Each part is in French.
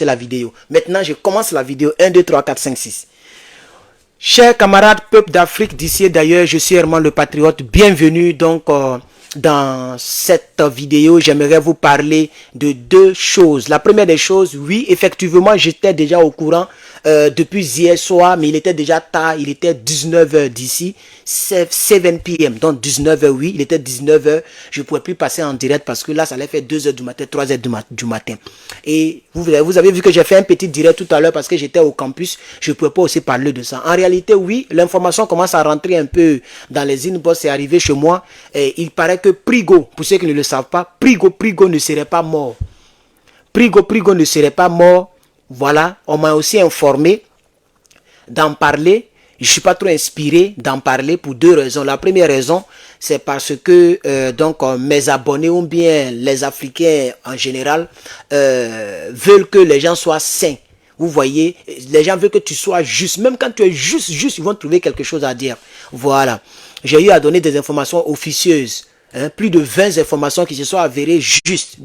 la vidéo. Maintenant, je commence la vidéo. 1, 2, 3, 4, 5, 6. Chers camarades, peuple d'Afrique, d'ici et d'ailleurs, je suis Herman le Patriote. Bienvenue donc dans cette vidéo. J'aimerais vous parler de deux choses. La première des choses, oui, effectivement, j'étais déjà au courant depuis hier soir, mais il était déjà tard. Il était 19h d'ici, 7 p.m. Donc 19h, oui, il était 19h. Je ne pouvais plus passer en direct parce que là, ça allait faire 2h du matin, 3h du matin. Et vous avez vu que j'ai fait un petit direct tout à l'heure parce que j'étais au campus. Je ne pouvais pas aussi parler de ça. En réalité, oui, l'information commence à rentrer un peu dans les inbox. C'est arrivé chez moi. Et il paraît que Prigo, pour ceux qui ne le savent pas, Prigo ne serait pas mort. Prigo ne serait pas mort. Voilà, on m'a aussi informé d'en parler. Je ne suis pas trop inspiré d'en parler pour deux raisons. La première raison, c'est parce que mes abonnés ou bien les Africains en général veulent que les gens soient sains. Vous voyez, les gens veulent que tu sois juste. Même quand tu es juste, ils vont trouver quelque chose à dire. Voilà. J'ai eu à donner des informations officieuses. Plus de 20 informations qui se sont avérées justes.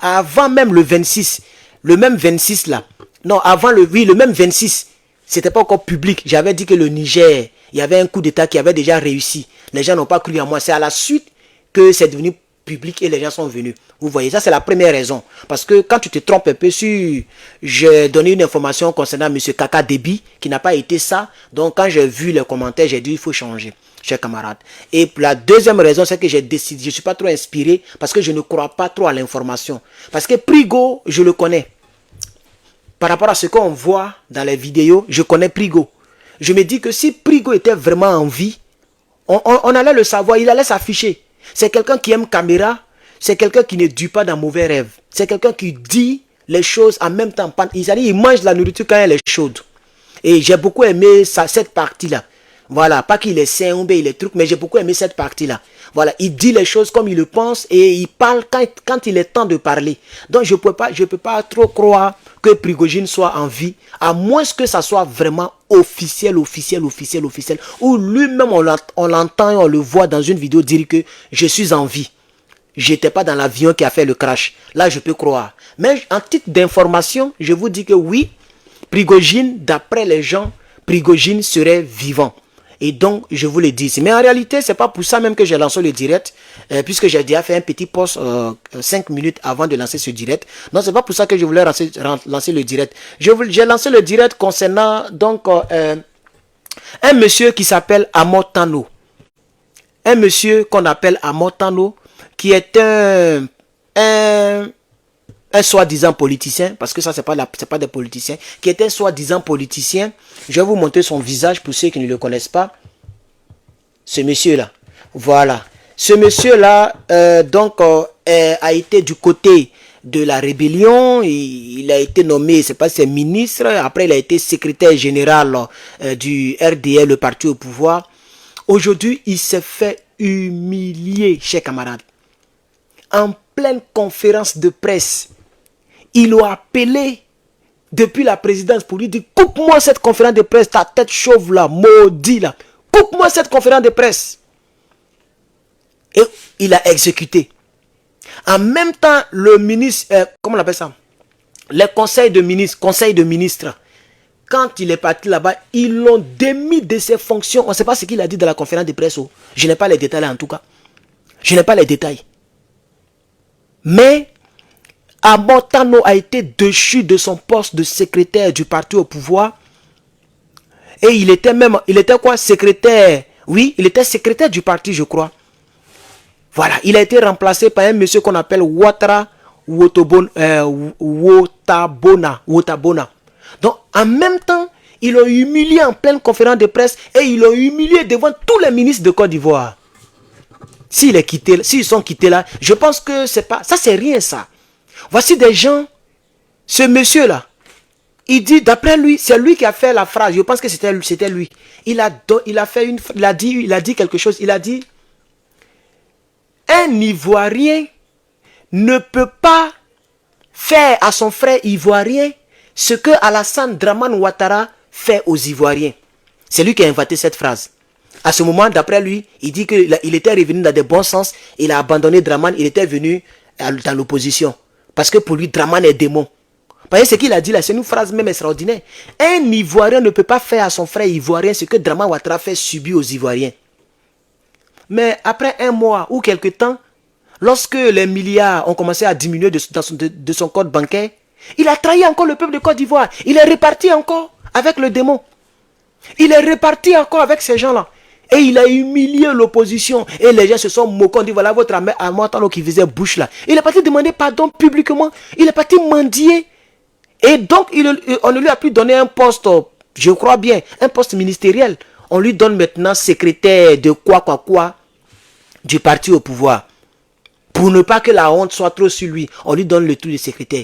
Avant même le 26. Le même 26 là. Non, avant le même 26. C'était pas encore public. J'avais dit que le Niger, il y avait un coup d'état qui avait déjà réussi. Les gens n'ont pas cru à moi. C'est à la suite que c'est devenu public et les gens sont venus. Vous voyez, ça c'est la première raison. Parce que quand tu te trompes un peu sur... J'ai donné une information concernant M. Kaka Déby, qui n'a pas été ça. Donc quand j'ai vu les commentaires, j'ai dit il faut changer, chers camarades. Et la deuxième raison, c'est que j'ai décidé, je ne suis pas trop inspiré, parce que je ne crois pas trop à l'information. Parce que Prigo, je le connais. Par rapport à ce qu'on voit dans les vidéos, je connais Prigo. Je me dis que si Prigo était vraiment en vie, on allait le savoir, il allait s'afficher. C'est quelqu'un qui aime caméra, c'est quelqu'un qui ne dure pas dans mauvais rêves. C'est quelqu'un qui dit les choses en même temps. Il mange la nourriture quand elle est chaude. Et j'ai beaucoup aimé cette partie-là. Voilà, pas qu'il est sain ou bien il est truc, mais j'ai beaucoup aimé cette partie-là. Voilà, il dit les choses comme il le pense et il parle quand il est temps de parler. Donc je peux pas trop croire que Prigojine soit en vie, à moins que ça soit vraiment officiel, où lui-même on l'entend et on le voit dans une vidéo dire que je suis en vie. J'étais pas dans l'avion qui a fait le crash. Là, je peux croire. Mais en titre d'information, je vous dis que oui, Prigojine, d'après les gens, Prigojine serait vivant. Et donc, je vous le dis. Mais en réalité, c'est pas pour ça même que j'ai lancé le direct, puisque j'ai déjà fait un petit post 5 minutes avant de lancer ce direct. Non, c'est pas pour ça que je voulais lancer le direct. J'ai lancé le direct concernant donc un monsieur qui s'appelle Amotano. Un monsieur qu'on appelle Amotano, qui est un soi-disant politicien, parce que ça c'est pas des politiciens, qui est un soi-disant politicien. Je vais vous montrer son visage pour ceux qui ne le connaissent pas. Ce monsieur-là. Voilà. Ce monsieur-là, a été du côté de la rébellion. Il a été nommé, c'est pas, c'est ministre. Après, il a été secrétaire général du RDL, le parti au pouvoir. Aujourd'hui, il s'est fait humilier, chers camarades. En pleine conférence de presse, ils l'ont appelé depuis la présidence pour lui dire « Coupe-moi cette conférence de presse, ta tête chauve là, maudit là. Coupe-moi cette conférence de presse. » Et il a exécuté. En même temps, le ministre, comment on appelle ça? Les conseils de ministres, quand il est parti là-bas, ils l'ont démis de ses fonctions. On ne sait pas ce qu'il a dit dans la conférence de presse. Je n'ai pas les détails là, en tout cas. Je n'ai pas les détails. Mais Amotano a été déchu de son poste de secrétaire du parti au pouvoir. Et il était quoi? Secrétaire. Oui, il était secrétaire du parti, je crois. Voilà, il a été remplacé par un monsieur qu'on appelle Wotabona. Donc, en même temps, ils l'ont humilié en pleine conférence de presse et ils l'ont humilié devant tous les ministres de Côte d'Ivoire. S'ils sont quittés là, je pense que c'est pas... Ça, c'est rien, ça. Voici des gens, ce monsieur-là, il dit, d'après lui, c'est lui qui a fait la phrase, je pense que c'était lui. Il a dit quelque chose, il a dit, un Ivoirien ne peut pas faire à son frère Ivoirien ce que Alassane Dramane Ouattara fait aux Ivoiriens. C'est lui qui a inventé cette phrase. À ce moment, d'après lui, il dit qu'il était revenu dans de bons sens, il a abandonné Dramane, il était venu dans l'opposition. Parce que pour lui, Dramane est démon. Vous voyez ce qu'il a dit là, c'est une phrase même extraordinaire. Un Ivoirien ne peut pas faire à son frère Ivoirien ce que Dramane Ouattara fait subir aux Ivoiriens. Mais après un mois ou quelque temps, lorsque les milliards ont commencé à diminuer de son compte bancaire, il a trahi encore le peuple de Côte d'Ivoire. Il est reparti encore avec le démon. Il est reparti encore avec ces gens-là. Et il a humilié l'opposition. Et les gens se sont moqués. On dit, voilà votre Amotano qui faisait bouche là. Il est parti demander pardon publiquement. Il est parti mendier. Et donc, on ne lui a plus donné un poste, je crois bien, un poste ministériel. On lui donne maintenant secrétaire de quoi du parti au pouvoir. Pour ne pas que la honte soit trop sur lui, on lui donne le truc de secrétaire.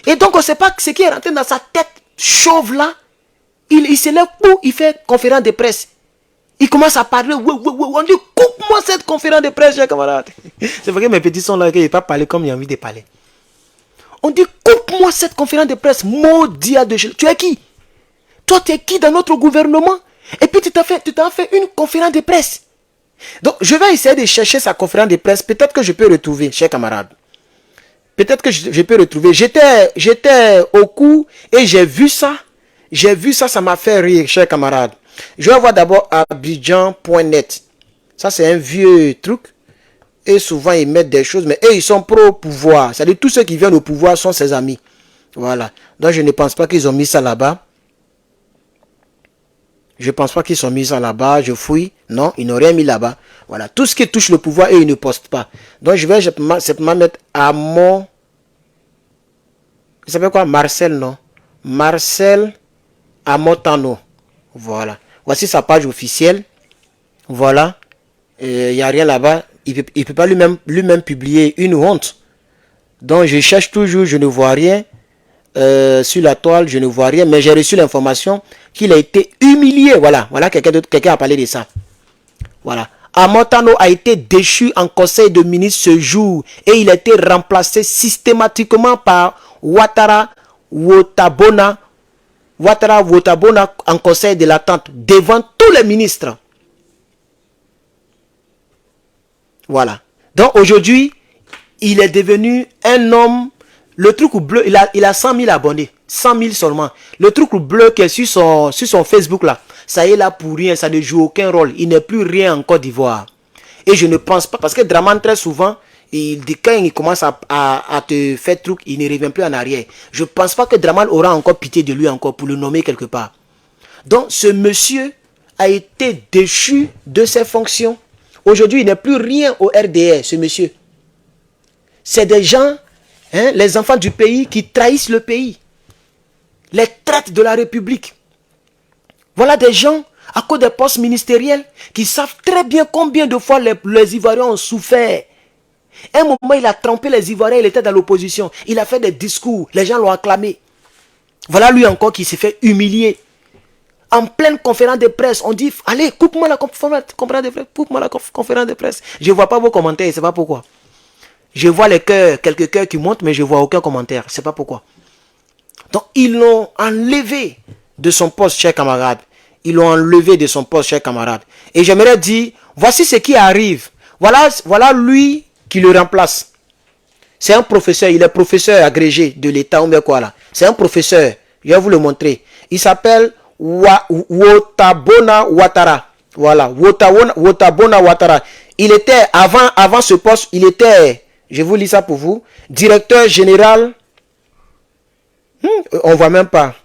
Et donc, on ne sait pas ce qui est rentré dans sa tête chauve là. Il se lève pour, il fait conférence de presse. Il commence à parler. On dit, coupe-moi cette conférence de presse, chers camarades. C'est vrai que mes petits sont là, qu'ils ne peuvent pas parler comme il a envie de parler. On dit, coupe-moi cette conférence de presse, maudit de chez. Tu es qui? Toi, tu es qui dans notre gouvernement? Et puis, tu t'as fait une conférence de presse. Donc, je vais essayer de chercher sa conférence de presse. Peut-être que je peux retrouver, chers camarades. Peut-être que je peux retrouver. J'étais au cours et j'ai vu ça. J'ai vu ça, ça m'a fait rire, chers camarades. Je vais voir d'abord Abidjan.net. Ça, c'est un vieux truc. Et souvent, ils mettent des choses, mais eux, ils sont pro-pouvoir. C'est-à-dire, tous ceux qui viennent au pouvoir sont ses amis. Voilà. Donc, je ne pense pas qu'ils ont mis ça là-bas. Je ne pense pas qu'ils ont mis ça là-bas. Je fouille. Non, ils n'ont rien mis là-bas. Voilà. Tout ce qui touche le pouvoir, eux, ils ne postent pas. Donc, je vais simplement mettre Amon. Il s'appelle quoi? Marcel, non? Marcel Amotano. Voilà. Voici sa page officielle. Voilà. Il n'y a rien là-bas. Il ne peut pas lui-même publier une honte. Donc je cherche toujours, je ne vois rien. Sur la toile, je ne vois rien. Mais j'ai reçu l'information qu'il a été humilié. Voilà, quelqu'un a parlé de ça. Voilà. Amotano a été déchu en conseil de ministre ce jour. Et il a été remplacé systématiquement par Ouattara Wotabona en conseil de l'attente devant tous les ministres. Voilà. Donc aujourd'hui, il est devenu un homme. Le truc bleu, il a 100 000 abonnés. 100 000 seulement. Le truc bleu qui est sur son Facebook là, ça y est là pour rien, ça ne joue aucun rôle. Il n'est plus rien en Côte d'Ivoire. Et je ne pense pas, parce que Dramane très souvent, quand il commence à te faire truc, il ne revient plus en arrière. Je ne pense pas que Dramane aura encore pitié de lui encore pour le nommer quelque part. Donc ce monsieur a été déchu de ses fonctions. Aujourd'hui, il n'est plus rien au RDR, ce monsieur. C'est des gens, les enfants du pays qui trahissent le pays. Les traites de la République. Voilà des gens, à cause des postes ministériels, qui savent très bien combien de fois les Ivoiriens ont souffert. À un moment, il a trompé les Ivoiriens, il était dans l'opposition. Il a fait des discours, les gens l'ont acclamé. Voilà lui encore qui s'est fait humilier. En pleine conférence de presse, on dit, allez, coupe-moi la conférence de presse, coupe-moi la conférence de presse. Je ne vois pas vos commentaires, je ne sais pas pourquoi. Je vois les cœurs, quelques cœurs qui montent, mais je ne vois aucun commentaire, je ne sais pas pourquoi. Donc, ils l'ont enlevé de son poste, chers camarades. Ils l'ont enlevé de son poste, chers camarades. Et j'aimerais dire, voici ce qui arrive. Voilà lui qui le remplace. C'est un professeur, il est professeur agrégé de l'État, ou bien quoi là. C'est un professeur, je vais vous le montrer. Il s'appelle Wotabona Ouattara. Voilà, Wotabona Ouattara. Il était, avant ce poste, il était, je vous lis ça pour vous, directeur général, on voit même pas,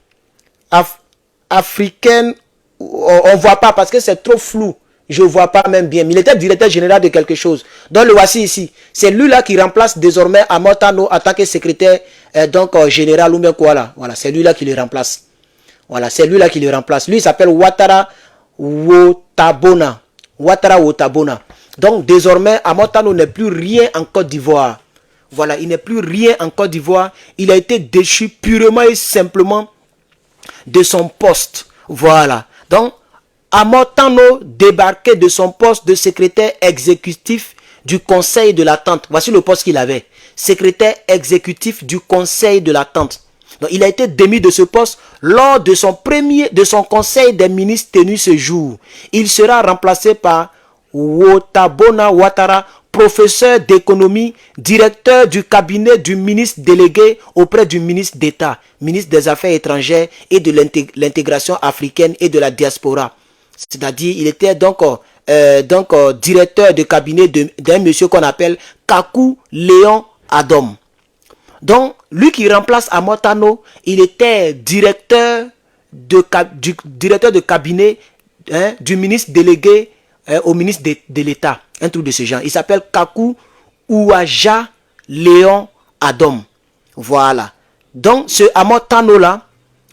africaine, on voit pas parce que c'est trop flou. Je ne vois pas même bien. Mais il était directeur général de quelque chose. Donc le voici ici. C'est lui là qui remplace désormais Amotano en tant que secrétaire général ou bien quoi là. Voilà, c'est lui là qui le remplace. Voilà, c'est lui là qui le remplace. Lui il s'appelle Ouattara Wotabona. Ouattara Wotabona. Donc désormais Amotano n'est plus rien en Côte d'Ivoire. Voilà, il n'est plus rien en Côte d'Ivoire. Il a été déchu purement et simplement de son poste. Voilà. Donc Amotano débarquait de son poste de secrétaire exécutif du conseil de l'attente. Voici le poste qu'il avait. Secrétaire exécutif du conseil de l'attente. Donc, il a été démis de ce poste lors de son conseil des ministres tenu ce jour. Il sera remplacé par Wotabona Ouattara professeur d'économie, directeur du cabinet du ministre délégué auprès du ministre d'État, ministre des Affaires étrangères et de l'intégration africaine et de la diaspora. C'est-à-dire, il était donc directeur de cabinet d'un monsieur qu'on appelle Kaku Léon Adom. Donc, lui qui remplace Amotano, il était directeur de cabinet du ministre délégué au ministre de l'État. Un truc de ce genre. Il s'appelle Kaku Ouaja Léon Adom. Voilà. Donc, ce Amotano là,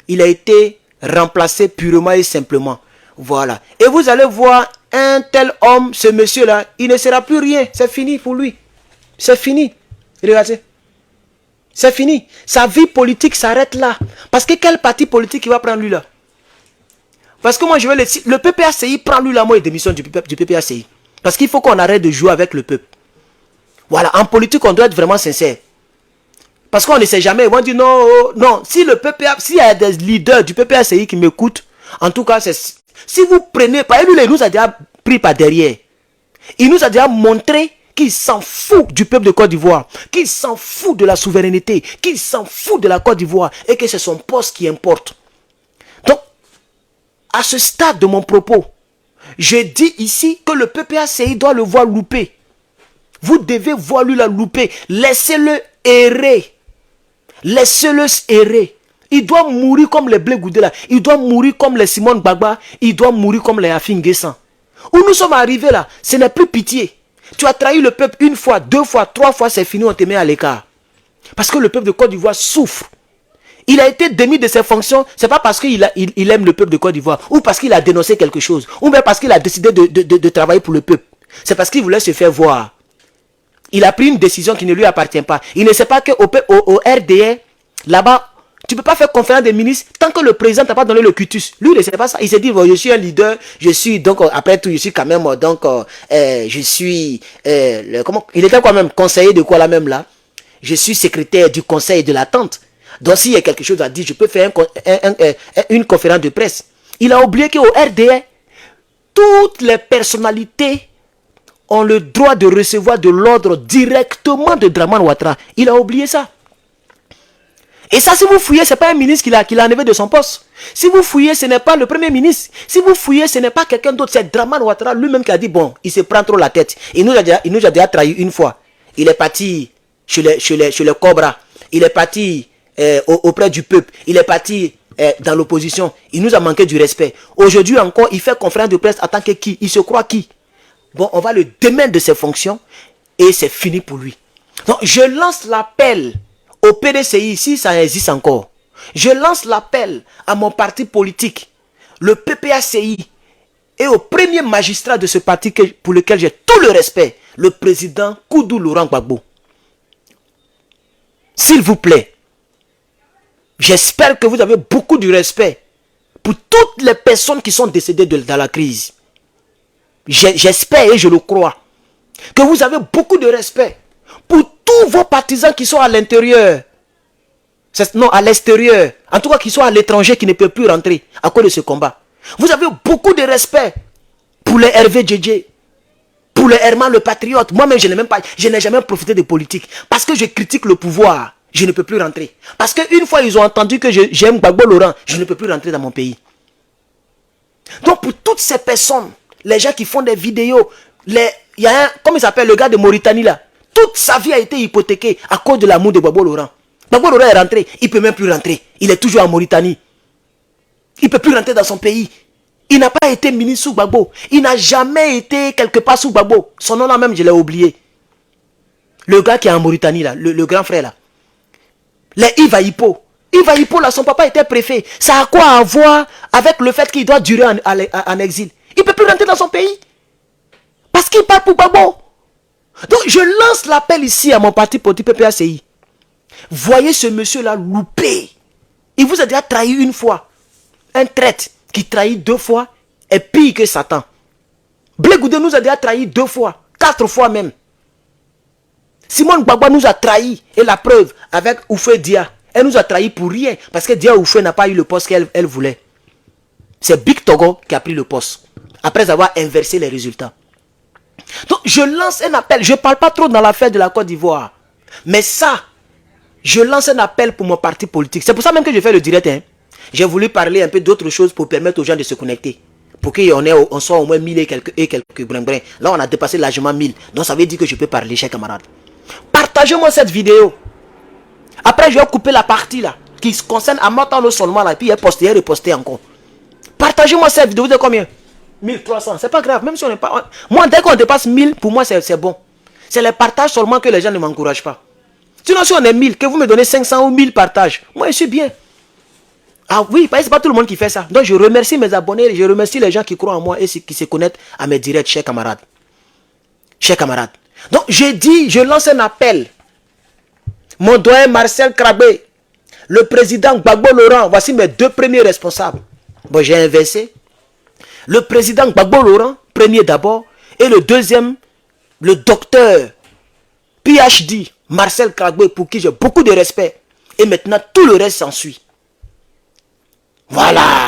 il a été remplacé purement et simplement. Voilà. Et vous allez voir un tel homme, ce monsieur là, il ne sera plus rien. C'est fini pour lui. C'est fini. Regardez. C'est fini. Sa vie politique s'arrête là. Parce que quel parti politique il va prendre lui là? Parce que moi je vais le PPACI prend lui là, moi, et démission du PPACI. Parce qu'il faut qu'on arrête de jouer avec le peuple. Voilà, en politique on doit être vraiment sincère. Parce qu'on ne sait jamais, ils vont dire non, non, si le PPA, s'il y a des leaders du PPACI qui m'écoutent, en tout cas, si vous prenez, par exemple, il nous a déjà pris par derrière. Il nous a déjà montré qu'il s'en fout du peuple de Côte d'Ivoire, qu'il s'en fout de la souveraineté, qu'il s'en fout de la Côte d'Ivoire et que c'est son poste qui importe. Donc, à ce stade de mon propos, je dis ici que le PPACI doit le voir louper. Vous devez voir lui la louper. Laissez-le errer. Laissez-le errer. Il doit mourir comme les Blé Goudé là. Il doit mourir comme les Simone Gbagba. Il doit mourir comme les Afin Guessan. Où nous sommes arrivés là, ce n'est plus pitié. Tu as trahi le peuple une fois, deux fois, trois fois, c'est fini, on te met à l'écart. Parce que le peuple de Côte d'Ivoire souffre. Il a été démis de ses fonctions, c'est pas parce qu'il aime le peuple de Côte d'Ivoire, ou parce qu'il a dénoncé quelque chose, ou bien parce qu'il a décidé de travailler pour le peuple. C'est parce qu'il voulait se faire voir. Il a pris une décision qui ne lui appartient pas. Il ne sait pas qu'au RDR, là-bas, tu ne peux pas faire conférence des ministres tant que le président t'a pas donné le cutus. Lui, il ne sait pas ça. Il s'est dit, bon, je suis un leader, je suis, donc, après tout, je suis quand même, donc, je suis, comment, il était quand même conseiller de quoi là même là? Je suis secrétaire du conseil de l'attente. Donc, s'il y a quelque chose à dire, je peux faire une conférence de presse. Il a oublié qu'au RDR, toutes les personnalités ont le droit de recevoir de l'ordre directement de Dramane Ouattara. Il a oublié ça. Et ça, si vous fouillez, ce n'est pas un ministre qui l'a enlevé de son poste. Si vous fouillez, ce n'est pas le premier ministre. Si vous fouillez, ce n'est pas quelqu'un d'autre. C'est Dramane Ouattara lui-même qui a dit, bon, il se prend trop la tête. Il nous a déjà trahi une fois. Il est parti chez les Cobras. Il est parti auprès du peuple. Il est parti dans l'opposition. Il nous a manqué du respect. Aujourd'hui encore, il fait conférence de presse en tant que qui? Il se croit qui? Bon, on va le démettre de ses fonctions et c'est fini pour lui. Donc, je lance l'appel au PDCI, si ça existe encore. Je lance l'appel à mon parti politique, le PPACI, et au premier magistrat de ce parti pour lequel j'ai tout le respect, le président Koudou Laurent Gbagbo. S'il vous plaît, j'espère que vous avez beaucoup de respect pour toutes les personnes qui sont décédées dans la crise. J'espère et je le crois que vous avez beaucoup de respect pour tous vos partisans qui sont à l'intérieur. Non, à l'extérieur. En tout cas, qui sont à l'étranger, qui ne peuvent plus rentrer à cause de ce combat. Vous avez beaucoup de respect pour les Hervé Djedje, pour les Herman le Patriote. Moi-même, je n'ai jamais profité de politique. Parce que je critique le pouvoir, je ne peux plus rentrer. Parce qu'une fois, ils ont entendu que j'aime Gbagbo Laurent, je ne peux plus rentrer dans mon pays. Donc, pour toutes ces personnes, les gens qui font des vidéos, il y a un, comment il s'appelle, le gars de Mauritanie là. Toute sa vie a été hypothéquée à cause de l'amour de Gbagbo Laurent. Gbagbo Laurent est rentré, il ne peut même plus rentrer. Il est toujours en Mauritanie. Il ne peut plus rentrer dans son pays. Il n'a pas été ministre sous Gbagbo. Il n'a jamais été quelque part sous Gbagbo. Son nom là même, je l'ai oublié. Le gars qui est en Mauritanie là, le grand frère là. Les Iva Hippo. Iva Hippo là, son papa était préfet. Ça a quoi à voir avec le fait qu'il doit durer en exil? Il ne peut plus rentrer dans son pays. Parce qu'il parle pour Gbagbo. Donc je lance l'appel ici à mon parti politique PPACI. Voyez ce monsieur-là loupé. Il vous a déjà trahi une fois. Un traître qui trahit deux fois est pire que Satan. Blé Goudé nous a déjà trahi deux fois, 4 fois même. Simone Gbagba nous a trahi. Et la preuve avec Oufé Dia. Elle nous a trahi pour rien. Parce que Dia Oufé n'a pas eu le poste qu'elle voulait. C'est Big Togo qui a pris le poste. Après avoir inversé les résultats. Donc, je lance un appel. Je ne parle pas trop dans l'affaire de la Côte d'Ivoire. Mais ça, je lance un appel pour mon parti politique. C'est pour ça même que je fais le direct. Hein. J'ai voulu parler un peu d'autres choses pour permettre aux gens de se connecter. Pour qu'on soit au moins 1000 et quelques brin-brin. Là, on a dépassé largement 1000. Donc, ça veut dire que je peux parler, chers camarades. Partagez-moi cette vidéo. Après, je vais couper la partie là, qui se concerne à Matano seulement là, puis il est posté et reposté encore. Partagez-moi cette vidéo. Vous êtes combien? 1300. C'est pas grave, même si on n'est pas... Moi, dès qu'on dépasse 1000, pour moi, c'est bon. C'est les partages seulement que les gens ne m'encouragent pas. Sinon, si on est 1000, que vous me donnez 500 ou 1000 partages, moi, je suis bien. Ah oui, parce que c'est pas tout le monde qui fait ça. Donc, je remercie mes abonnés, je remercie les gens qui croient en moi et qui se connectent à mes directs, chers camarades. Chers camarades. Donc, j'ai dit, je lance un appel. Mon doyen Marcel Krabé, le président Gbagbo Laurent, voici mes deux premiers responsables. Bon, j'ai inversé. Le président Gbagbo Laurent, premier d'abord, et le deuxième, le docteur PhD Marcel Krabé, pour qui j'ai beaucoup de respect. Et maintenant, tout le reste s'ensuit. Voilà.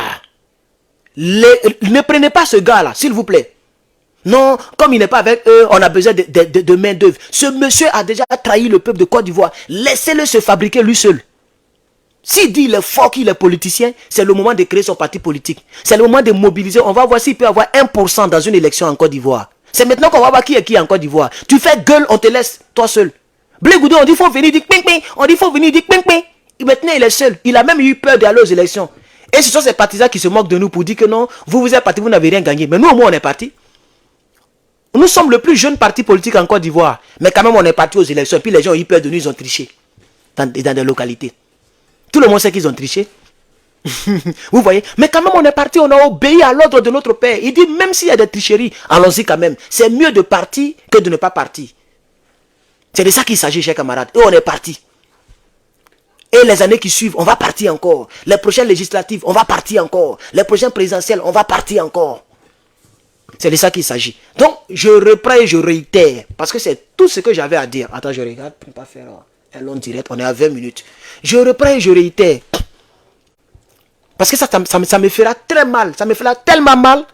Ne prenez pas ce gars-là, s'il vous plaît. Non, comme il n'est pas avec eux, on a besoin de main d'œuvre. Ce monsieur a déjà trahi le peuple de Côte d'Ivoire. Laissez-le se fabriquer lui seul. S'il dit il est fort, qu'il est politicien, c'est le moment de créer son parti politique. C'est le moment de mobiliser. On va voir s'il peut avoir 1% dans une élection en Côte d'Ivoire. C'est maintenant qu'on va voir qui est qui en Côte d'Ivoire. Tu fais gueule, on te laisse, toi seul. Blé Goudou, on dit faut venir, dit ping ping. On dit faut venir, dit ping ping. Et maintenant il est seul. Il a même eu peur d'aller aux élections. Et ce sont ces partisans qui se moquent de nous pour dire que non, vous êtes partis, vous n'avez rien gagné. Mais nous au moins on est partis. Nous sommes le plus jeune parti politique en Côte d'Ivoire. Mais quand même on est parti aux élections. Et puis les gens ont eu peur de nous, ils ont triché. Dans des localités. Tout le monde sait qu'ils ont triché. Vous voyez. Mais quand même on est parti, on a obéi à l'ordre de notre père. Il dit même s'il y a des tricheries, allons-y quand même. C'est mieux de partir que de ne pas partir. C'est de ça qu'il s'agit, chers camarades. Et on est parti. Et les années qui suivent, on va partir encore. Les prochaines législatives, on va partir encore. Les prochaines présidentielles, on va partir encore. C'est de ça qu'il s'agit. Donc, je reprends et je réitère. Parce que c'est tout ce que j'avais à dire. Attends, je regarde pour ne pas faire un long direct. On est à 20 minutes. Je reprends et je réitère. Parce que ça me fera très mal. Ça me fera tellement mal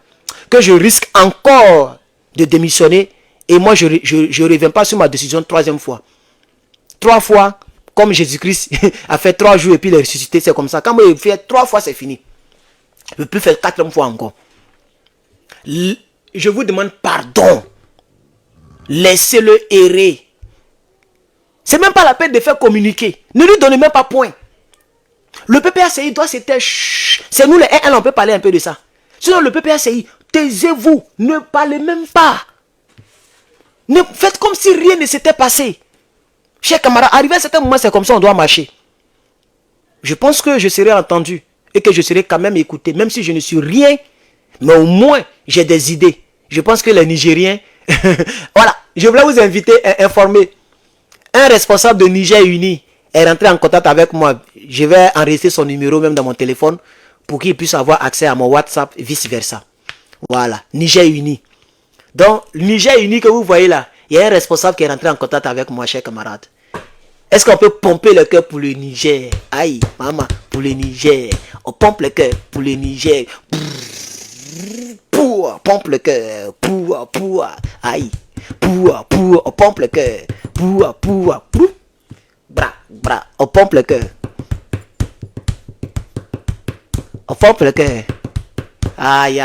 que je risque encore de démissionner. Et moi, je ne reviens pas sur ma décision 3e fois. 3 fois, comme Jésus-Christ a fait 3 jours et puis il est ressuscité, c'est comme ça. Quand moi, il fait 3 fois, c'est fini. Je ne peux plus faire 4e fois encore. Je vous demande pardon. Laissez-le errer. C'est même pas la peine de faire communiquer. Ne lui donnez même pas point. Le PPACI doit s'éteindre. C'est nous les RL, on peut parler un peu de ça. Sinon le PPACI, taisez-vous. Ne parlez même pas. Faites comme si rien ne s'était passé. Chers camarades, arrivé à un certain moment, c'est comme ça, on doit marcher. Je pense que je serai entendu. Et que je serai quand même écouté. Même si je ne suis rien. Mais au moins, j'ai des idées. Je pense que les Nigériens... Voilà, je voulais vous inviter à informer. Un responsable de Niger Uni est rentré en contact avec moi. Je vais enregistrer son numéro même dans mon téléphone pour qu'il puisse avoir accès à mon WhatsApp et vice versa. Voilà, Niger Uni. Donc, Niger Uni que vous voyez là, il y a un responsable qui est rentré en contact avec moi, chers camarades. Est-ce qu'on peut pomper le cœur pour le Niger? Aïe, maman, pour le Niger. On pompe le cœur pour le Niger. Pompe le cœur, aïe, on pompe le cœur, bra, on pompe le cœur, on pompe le cœur, aïe.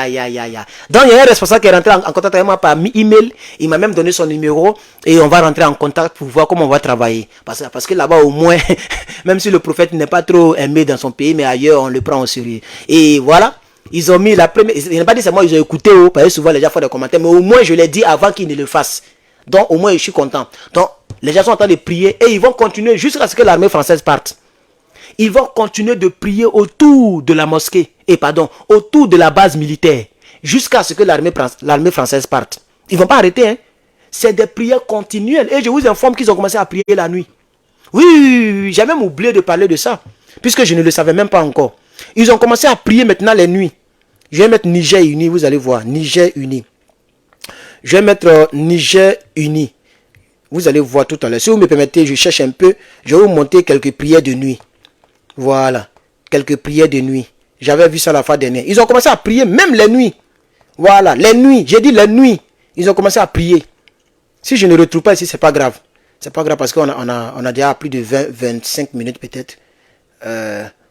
Donc il y a un responsable qui est rentré en contact avec moi par email, il m'a même donné son numéro et on va rentrer en contact pour voir comment on va travailler, parce que là-bas au moins, même si le prophète n'est pas trop aimé dans son pays, mais ailleurs on le prend au sérieux, et voilà. Ils ont mis la première... Il n'a pas dit c'est moi, ils ont écouté, parce que souvent les gens font des commentaires, mais au moins je l'ai dit avant qu'ils ne le fassent. Donc au moins je suis content. Donc les gens sont en train de prier et ils vont continuer jusqu'à ce que l'armée française parte. Ils vont continuer de prier autour de la mosquée, autour de la base militaire, jusqu'à ce que l'armée française parte. Ils ne vont pas arrêter, hein. C'est des prières continuelles. Et je vous informe qu'ils ont commencé à prier la nuit. Oui, j'ai même oublié de parler de ça, puisque je ne le savais même pas encore. Ils ont commencé à prier maintenant les nuits. Je vais mettre Niger Uni, vous allez voir. Niger Uni. Je vais mettre Niger Uni. Vous allez voir tout à l'heure. Si vous me permettez, je cherche un peu. Je vais vous montrer quelques prières de nuit. Voilà. Quelques prières de nuit. J'avais vu ça la fois dernière. Ils ont commencé à prier même les nuits. Voilà. Les nuits. J'ai dit les nuits. Ils ont commencé à prier. Si je ne retrouve pas ici, c'est pas grave. C'est pas grave parce qu'on a déjà plus de 25 minutes peut-être.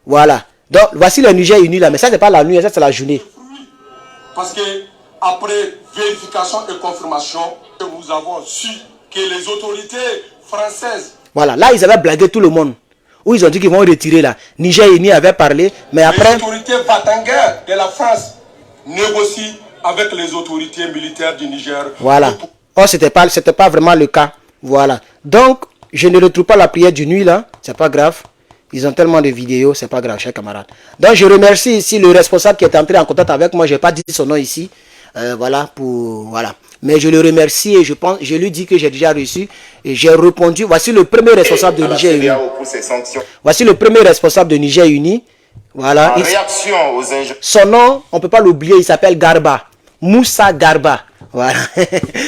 Voilà. Donc, voici le Niger uni là. Mais ça, c'est pas la nuit, ça, c'est la journée. Parce que après vérification et confirmation, nous avons su que les autorités françaises... Voilà, là, ils avaient blagué tout le monde. Où ils ont dit qu'ils vont retirer là. Niger uni avait parlé, mais après... Les autorités Vatangers de la France négocient avec les autorités militaires du Niger. Voilà. Oh, c'était pas vraiment le cas. Voilà. Donc, je ne retrouve pas la prière du nuit là. C'est pas grave. Ils ont tellement de vidéos, c'est pas grave, chers camarades. Donc, je remercie ici le responsable qui est entré en contact avec moi. Je n'ai pas dit son nom ici. Voilà, voilà. Mais je le remercie et je lui dis que j'ai déjà reçu et j'ai répondu. Voici le premier responsable de Niger Uni. Voici le premier responsable de Niger Uni. Voilà. Son nom, on ne peut pas l'oublier, il s'appelle Garba. Moussa Garba. Voilà.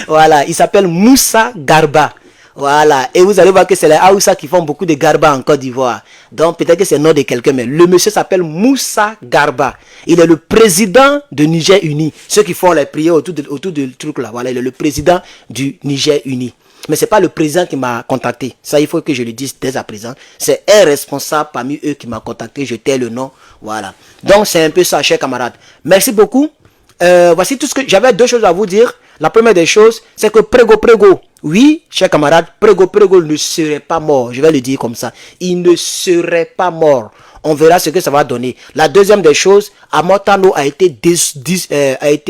Voilà. Il s'appelle Moussa Garba. Voilà. Et vous allez voir que c'est les Haoussa qui font beaucoup de Garba en Côte d'Ivoire. Donc peut-être que c'est le nom de quelqu'un, mais le monsieur s'appelle Moussa Garba. Il est le président de Niger Uni. Ceux qui font les prières autour du truc là. Voilà. Il est le président du Niger Uni. Mais ce n'est pas le président qui m'a contacté. Ça, il faut que je le dise dès à présent. C'est un responsable parmi eux qui m'a contacté. Je tais le nom. Voilà. Donc, c'est un peu ça, chers camarades. Merci beaucoup. Voici tout ce que... J'avais deux choses à vous dire. La première des choses, c'est que Prego, oui, chers camarades, Prego ne serait pas mort. Je vais le dire comme ça. Il ne serait pas mort. On verra ce que ça va donner. La deuxième des choses, Amotano a été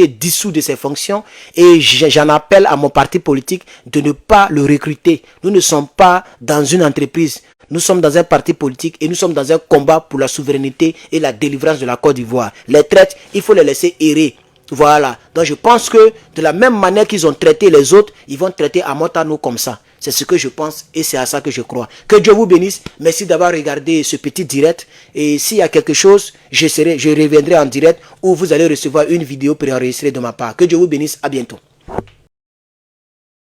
dissous de ses fonctions et j'en appelle à mon parti politique de ne pas le recruter. Nous ne sommes pas dans une entreprise. Nous sommes dans un parti politique et nous sommes dans un combat pour la souveraineté et la délivrance de la Côte d'Ivoire. Les traites, il faut les laisser errer. Voilà. Donc je pense que de la même manière qu'ils ont traité les autres, ils vont traiter Amotano comme ça. C'est ce que je pense et c'est à ça que je crois. Que Dieu vous bénisse. Merci d'avoir regardé ce petit direct. Et s'il y a quelque chose, je reviendrai en direct où vous allez recevoir une vidéo préenregistrée de ma part. Que Dieu vous bénisse. À bientôt.